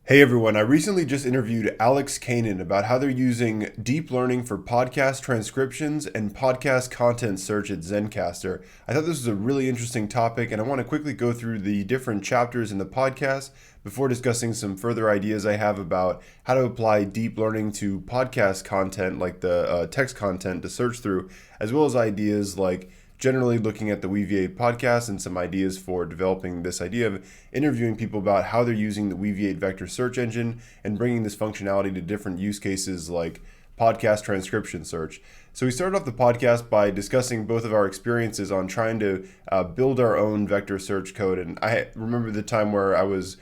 Hey everyone, I recently just interviewed Canan about how they're using deep learning for podcast transcriptions and podcast content search at Zencastr. I thought this was a really interesting topic, and I want to quickly go through the different chapters in the podcast before discussing some further ideas I have about how to apply deep learning to podcast content, like the text content to search through, as well as ideas like generally looking at the Weaviate podcast and some ideas for developing this idea of interviewing people about how they're using the Weaviate vector search engine and bringing this functionality to different use cases like podcast transcription search. So we started off the podcast by discussing both of our experiences on trying to build our own vector search code. And I remember the time where I was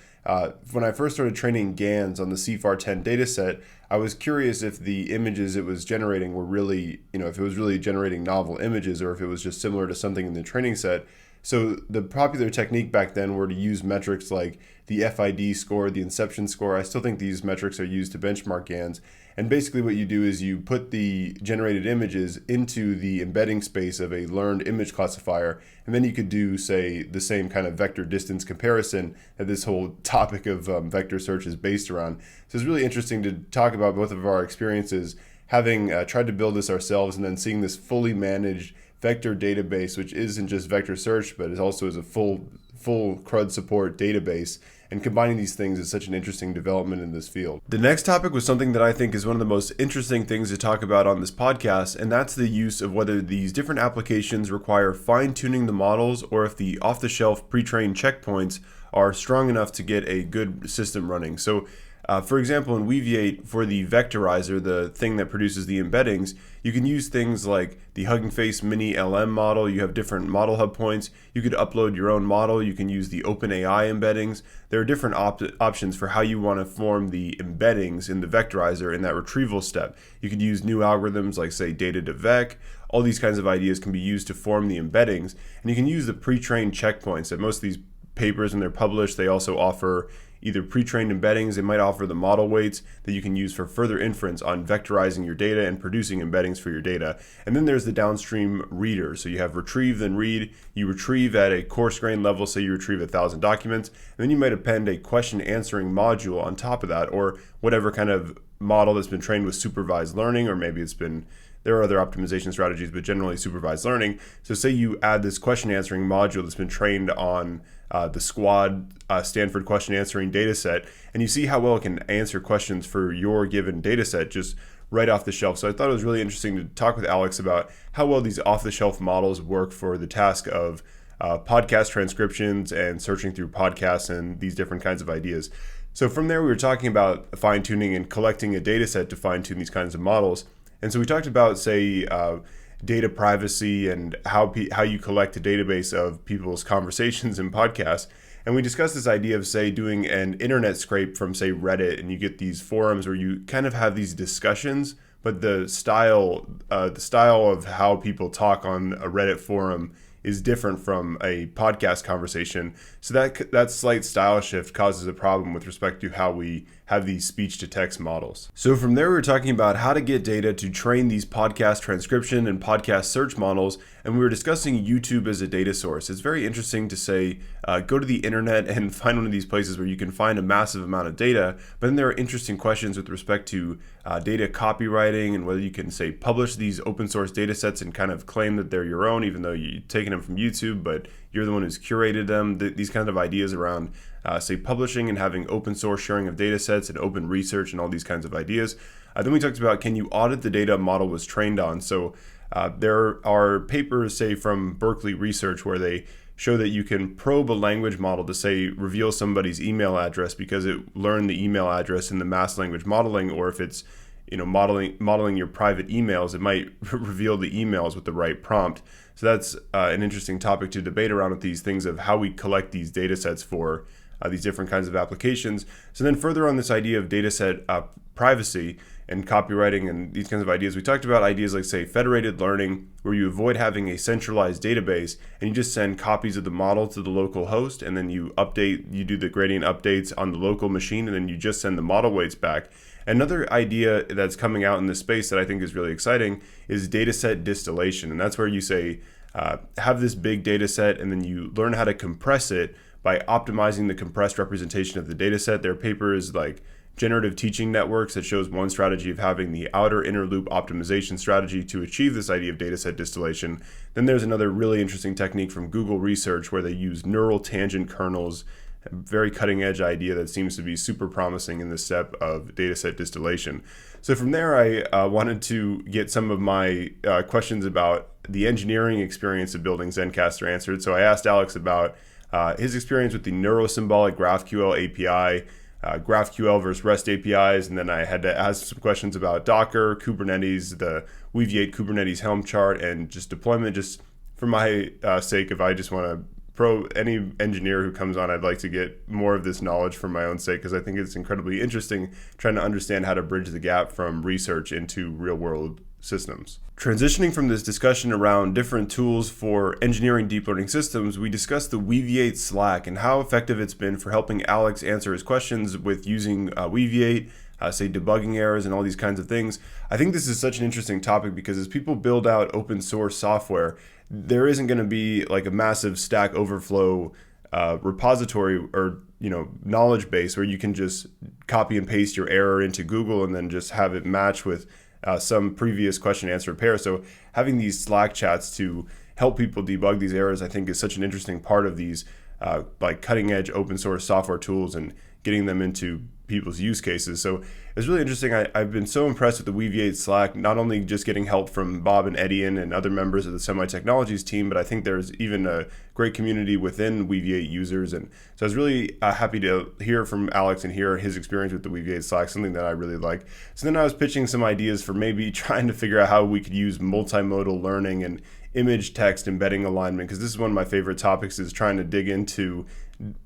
when I first started training GANs on the CFAR10 dataset, I was curious if the images it was generating were really, if it was really generating novel images or if it was just similar to something in the training set. So the popular technique back then were to use metrics like the FID score, the inception score. I still think these metrics are used to benchmark GANs. And basically what you do is you put the generated images into the embedding space of a learned image classifier, and then you could do, say, the same kind of vector distance comparison that this whole topic of vector search is based around. So it's really interesting to talk about both of our experiences, having tried to build this ourselves and then seeing this fully managed vector database, which isn't just vector search, but it also is a full CRUD support database. And combining these things is such an interesting development in this field. The next topic was something that I think is one of the most interesting things to talk about on this podcast, and that's the use of whether these different applications require fine-tuning the models or if the off-the-shelf pre-trained checkpoints are strong enough to get a good system running. So for example, in Weaviate, for the vectorizer, the thing that produces the embeddings, you can use things like the Hugging Face Mini LM model. You have different model hub points. You could upload your own model. You can use the OpenAI embeddings. There are different options for how you want to form the embeddings in the vectorizer in that retrieval step. You could use new algorithms like, say, data to vec. All these kinds of ideas can be used to form the embeddings. And you can use the pre-trained checkpoints that most of these papers, when they're published, they also offer either pre-trained embeddings. They might offer the model weights that you can use for further inference on vectorizing your data and producing embeddings for your data. And then there's the downstream reader. So you have retrieve, then read. You retrieve at a coarse grain level, say you retrieve 1,000 documents, and then you might append a question answering module on top of that, or whatever kind of model that's been trained with supervised learning, or maybe there are other optimization strategies, but generally supervised learning. So say you add this question answering module that's been trained on the Squad Stanford question answering data set, and you see how well it can answer questions for your given data set just right off the shelf. So I thought it was really interesting to talk with Alex about how well these off the shelf models work for the task of podcast transcriptions and searching through podcasts and these different kinds of ideas. So from there, we were talking about fine tuning and collecting a data set to fine tune these kinds of models. And so we talked about, say, data privacy and how you collect a database of people's conversations and podcasts. And we discussed this idea of, say, doing an internet scrape from, say, Reddit, and you get these forums where you kind of have these discussions, but the style of how people talk on a Reddit forum is different from a podcast conversation. So that slight style shift causes a problem with respect to how we have these speech-to-text models. So from there, we were talking about how to get data to train these podcast transcription and podcast search models, and we were discussing YouTube as a data source. It's very interesting to say, go to the internet and find one of these places where you can find a massive amount of data, but then there are interesting questions with respect to data copywriting and whether you can, say, publish these open source data sets and kind of claim that they're your own, even though you've taken them from YouTube, but you're the one who's curated them. These kind of ideas around say publishing and having open source sharing of data sets and open research and all these kinds of ideas. Then we talked about, can you audit the data a model was trained on? So there are papers, say, from Berkeley Research where they show that you can probe a language model to, say, reveal somebody's email address because it learned the email address in the mass language modeling, or if it's modeling your private emails, it might reveal the emails with the right prompt. So that's an interesting topic to debate around with these things of how we collect these data sets for these different kinds of applications. So then further on this idea of data set privacy and copywriting and these kinds of ideas, we talked about ideas like, say, federated learning, where you avoid having a centralized database and you just send copies of the model to the local host, and then you do the gradient updates on the local machine, and then you just send the model weights back. Another idea that's coming out in this space that I think is really exciting is data set distillation. And that's where you say, have this big data set and then you learn how to compress it by optimizing the compressed representation of the data set. Their paper is like generative teaching networks that shows one strategy of having the outer inner loop optimization strategy to achieve this idea of dataset distillation. Then there's another really interesting technique from Google Research where they use neural tangent kernels, a very cutting edge idea that seems to be super promising in this step of dataset distillation. So from there, I wanted to get some of my questions about the engineering experience of building Zencastr answered. So I asked Alex about his experience with the neurosymbolic GraphQL API, GraphQL versus REST APIs, and then I had to ask some questions about Docker, Kubernetes, the Weaviate Kubernetes Helm chart, and just deployment. Just for my sake, if I just want to any engineer who comes on, I'd like to get more of this knowledge for my own sake, because I think it's incredibly interesting trying to understand how to bridge the gap from research into real world systems. Transitioning from this discussion around different tools for engineering deep learning systems, we discussed the Weaviate Slack and how effective it's been for helping Alex answer his questions with using Weaviate, say debugging errors and all these kinds of things. I think this is such an interesting topic because as people build out open source software, there isn't going to be like a massive Stack Overflow repository or knowledge base where you can just copy and paste your error into Google and then just have it match with some previous question answer pair. So having these Slack chats to help people debug these errors, I think, is such an interesting part of these like cutting edge open source software tools and getting them into people's use cases. So it's really interesting. I've been so impressed with the Weaviate Slack, not only just getting help from Bob and Edian and other members of the Semi Technologies team, but I think there's even a great community within Weaviate users. And so I was really happy to hear from Alex and hear his experience with the Weaviate Slack, something that I really like. So then I was pitching some ideas for maybe trying to figure out how we could use multimodal learning and image text embedding alignment, because this is one of my favorite topics, is trying to dig into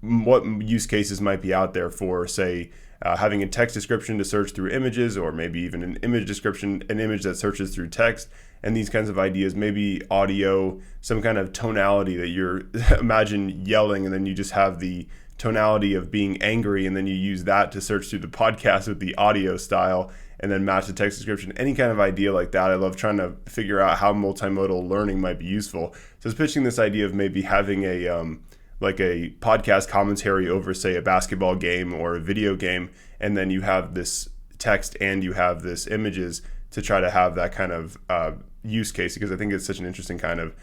what use cases might be out there for, say, having a text description to search through images, or maybe even an image description, an image that searches through text, and these kinds of ideas. Maybe audio, some kind of tonality that you're imagine yelling, and then you just have the tonality of being angry, and then you use that to search through the podcast with the audio style, and then match the text description. Any kind of idea like that. I love trying to figure out how multimodal learning might be useful. So I was pitching this idea of maybe having a like a podcast commentary over, say, a basketball game or a video game, and then you have this text and you have this images to try to have that kind of use case, because I think it's such an interesting kind of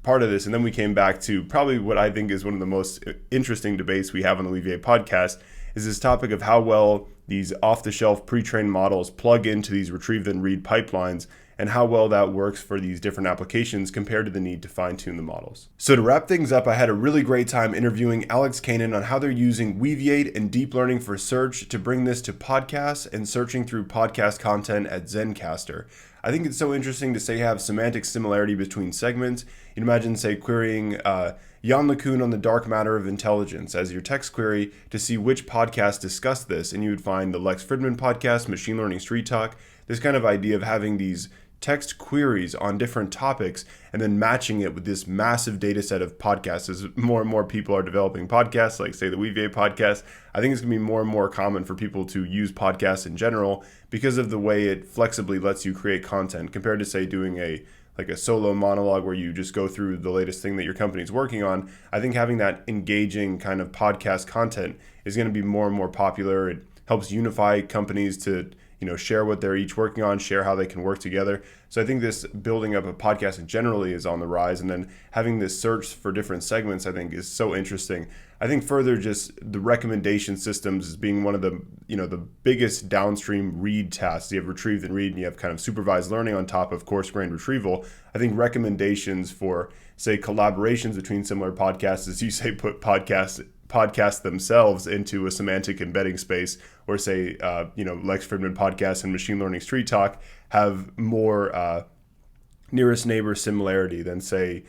part of this. And then we came back to probably what I think is one of the most interesting debates we have on the Weaviate podcast, is this topic of how well these off-the-shelf pre-trained models plug into these retrieve then read pipelines, and how well that works for these different applications compared to the need to fine-tune the models. So to wrap things up, I had a really great time interviewing Alex Canan on how they're using Weaviate and deep learning for search to bring this to podcasts and searching through podcast content at Zencastr. I think it's so interesting to say have semantic similarity between segments. You can imagine, say, querying Jan LeCun on the dark matter of intelligence as your text query to see which podcast discussed this, and you would find the Lex Fridman podcast, Machine Learning Street Talk, this kind of idea of having these text queries on different topics and then matching it with this massive data set of podcasts. As more and more people are developing podcasts, like, say, the Weaviate podcast, I think it's going to be more and more common for people to use podcasts in general because of the way it flexibly lets you create content compared to, say, doing a solo monologue where you just go through the latest thing that your company's working on. I think having that engaging kind of podcast content is going to be more and more popular. It helps unify companies to share what they're each working on, share how they can work together. So I think this building up a podcast generally is on the rise, and then having this search for different segments, I think, is so interesting. I think further, just the recommendation systems as being one of the the biggest downstream read tasks. You have retrieve and read, and you have kind of supervised learning on top of coarse-grained retrieval. I think recommendations for, say, collaborations between similar podcasts, as you say, put podcasts themselves into a semantic embedding space, or say, Lex Fridman podcast and Machine Learning Street Talk have more nearest neighbor similarity than, say,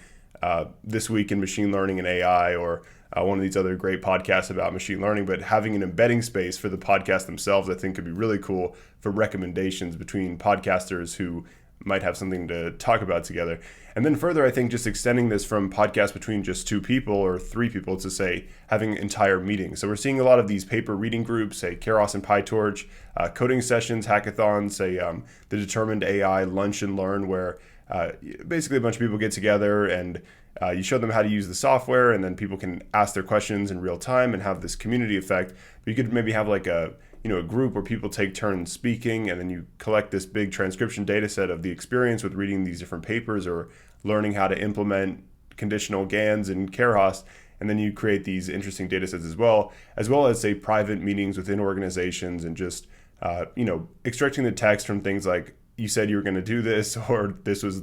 This Week in Machine Learning and AI, or one of these other great podcasts about machine learning. But having an embedding space for the podcast themselves, I think, could be really cool for recommendations between podcasters who might have something to talk about together. And then further, I think just extending this from podcasts between just 2 people or 3 people to, say, having entire meetings. So we're seeing a lot of these paper reading groups, say Keros and PyTorch, coding sessions, hackathons, say the Determined AI Lunch and Learn, where basically a bunch of people get together and you show them how to use the software, and then people can ask their questions in real time and have this community effect. But you could maybe have like a group where people take turns speaking, and then you collect this big transcription data set of the experience with reading these different papers or learning how to implement conditional GANs and Keras, and then you create these interesting data sets as well as say private meetings within organizations and just extracting the text from things like, you said you were going to do this, or this was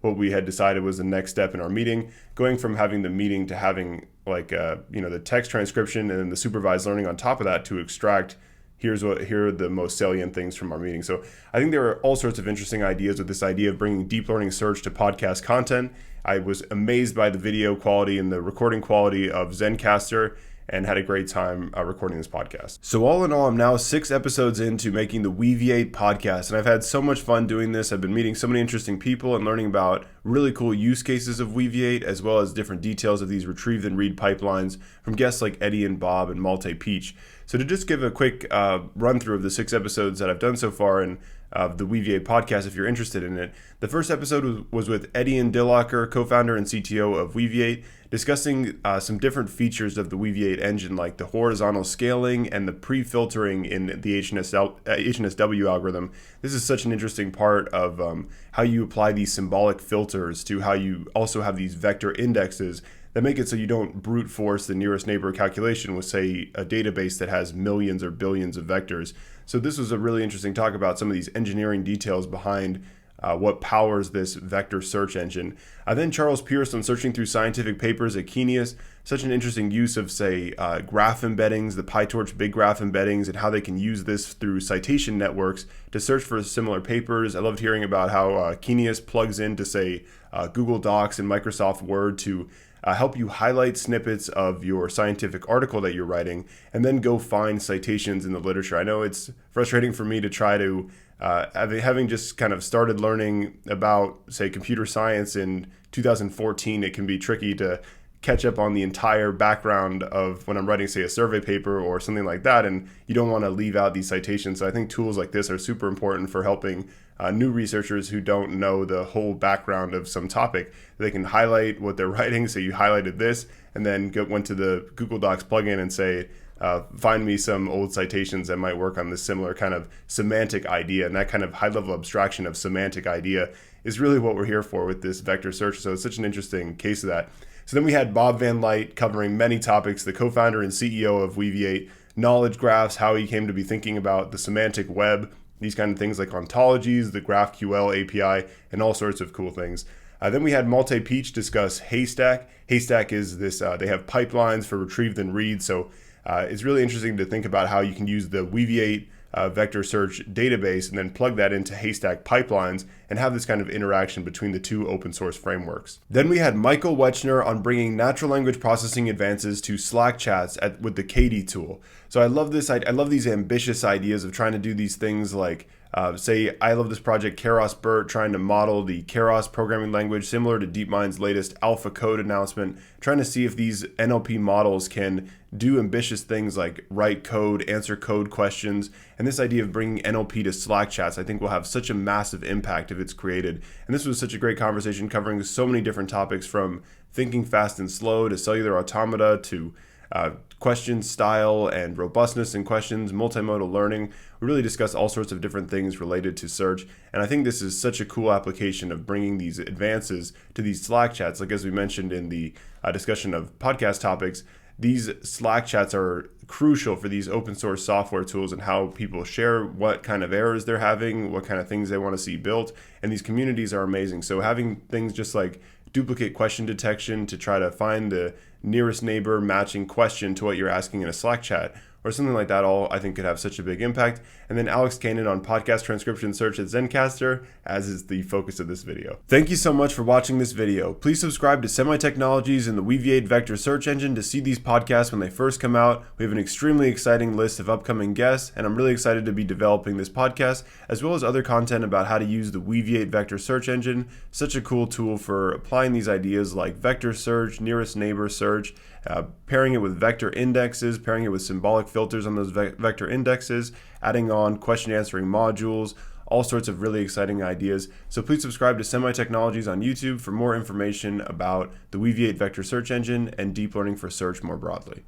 what we had decided was the next step in our meeting, going from having the meeting to having like the text transcription and then the supervised learning on top of that to extract here are the most salient things from our meeting. So I think there are all sorts of interesting ideas with this idea of bringing deep learning search to podcast content. I was amazed by the video quality and the recording quality of Zencastr, and had a great time recording this podcast. So all in all, I'm now 6 episodes into making the Weaviate Podcast, and I've had so much fun doing this. I've been meeting so many interesting people and learning about really cool use cases of Weaviate, as well as different details of these retrieve and read pipelines from guests like Eddie and Bob and Malte Peach. So to just give a quick run through of the 6 episodes that I've done so far and of the Weaviate Podcast, if you're interested in it. The first episode was with Eddie and Dillacker, co-founder and CTO of Weaviate, discussing some different features of the Weaviate engine, like the horizontal scaling and the pre-filtering in the HNSW algorithm. This is such an interesting part of how you apply these symbolic filters to how you also have these vector indexes that make it so you don't brute force the nearest neighbor calculation with, say, a database that has millions or billions of vectors. So this was a really interesting talk about some of these engineering details behind what powers this vector search engine. Then Charles Pierce on searching through scientific papers at Kenius, such an interesting use of, say, graph embeddings, the PyTorch big graph embeddings, and how they can use this through citation networks to search for similar papers. I loved hearing about how Kenius plugs into, say, Google Docs and Microsoft Word to help you highlight snippets of your scientific article that you're writing and then go find citations in the literature. I know it's frustrating for me to try to, having just kind of started learning about, say, computer science in 2014, it can be tricky to catch up on the entire background of when I'm writing, say, a survey paper or something like that, and you don't want to leave out these citations. So I think tools like this are super important for helping new researchers who don't know the whole background of some topic. They can highlight what they're writing. So you highlighted this, and then went to the Google Docs plugin and say, find me some old citations that might work on this similar kind of semantic idea. And that kind of high-level abstraction of semantic idea is really what we're here for with this vector search. So it's such an interesting case of that. So then we had Bob Van Light covering many topics, the co-founder and CEO of Weaviate, knowledge graphs, how he came to be thinking about the semantic web, these kind of things like ontologies, the GraphQL API, and all sorts of cool things. Then we had Malte Peach discuss Haystack. Haystack is this, they have pipelines for retrieve and read. So it's really interesting to think about how you can use the Weaviate vector search database and then plug that into Haystack pipelines and have this kind of interaction between the two open source frameworks. Then we had Michael Wechner on bringing natural language processing advances to Slack chats with the Katie tool. So I love this. I love these ambitious ideas of trying to do these things like, say, I love this project Keras BERT, trying to model the Keras programming language similar to DeepMind's latest Alpha Code announcement, trying to see if these NLP models can do ambitious things like write code, answer code questions. And this idea of bringing NLP to Slack chats, I think will have such a massive impact if it's created. And this was such a great conversation covering so many different topics, from thinking fast and slow to cellular automata to question style and robustness in questions, multimodal learning. We really discuss all sorts of different things related to search. And I think this is such a cool application of bringing these advances to these Slack chats. Like as we mentioned in the discussion of podcast topics, these Slack chats are crucial for these open source software tools and how people share what kind of errors they're having, what kind of things they want to see built. And these communities are amazing. So having things just like duplicate question detection to try to find the nearest neighbor matching question to what you're asking in a Slack chat or something like that, all I think could have such a big impact. And then Alex Canan on podcast transcription search at Zencastr, as is the focus of this video. Thank you so much for watching this video. Please subscribe to Semi Technologies and the Weaviate Vector Search Engine to see these podcasts when they first come out. We have an extremely exciting list of upcoming guests, and I'm really excited to be developing this podcast, as well as other content about how to use the Weaviate Vector Search Engine, such a cool tool for applying these ideas like vector search, nearest neighbor search, pairing it with vector indexes, pairing it with symbolic filters on those vector indexes, adding on question answering modules, all sorts of really exciting ideas. So please subscribe to Semi Technologies on YouTube for more information about the Weaviate vector search engine and deep learning for search more broadly.